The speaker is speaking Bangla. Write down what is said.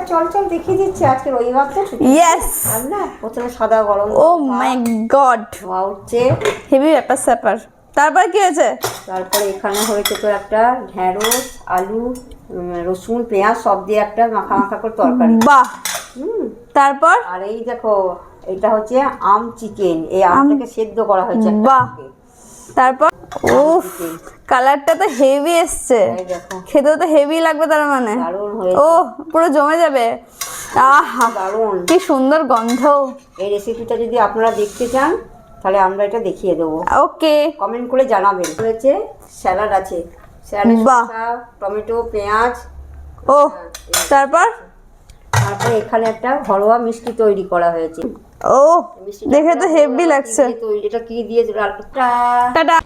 চল চল দেখিয়ে দিচ্ছি আজকে রবিবার তো ইয়েস না প্রথমে সাদা গরম ও মাই গড ধোয়া হচ্ছে হেভি ব্যাপার স্যাপার তারপর কি হয়েছে তারপরে এখানে হয়েছে তো একটা ঢেঁড়স আলু রসুন পেঁয়াজ সব দিয়ে একটা মাখা মাখা করে তরকারি বাহ হুম তারপর আর এই দেখো এটা হচ্ছে আম চিকেন এই আমটাকে সেদ্ধ করা হয়েছে একটা বাহ আগে। তারপর উফ কালারটা তো হেভি এসছে এই দেখো খেতেও তো হেভি লাগবে তার মানে দারুণ হয়েছে ও পুরো জমে যাবে আহা দারুণ কি সুন্দর গন্ধ এই রেসিপিটা যদি আপনারা দেখতে চান তাহলে আমরা এটা দেখিয়ে দেবো ওকে কমেন্ট করে জানাবেন হয়েছে স্যালাড আছে স্যালাডে বাহ। শসা টমেটো পেঁয়াজ ও তারপর তারপরে এখানে একটা ঘরোয়া মিষ্টি তৈরি করা হয়েছে ও মিষ্টিটা দেখে তো পুরো হেভি ঘরোয়া লাগছে কি দিয়ে তৈরি এটা কি দিয়ে টাটা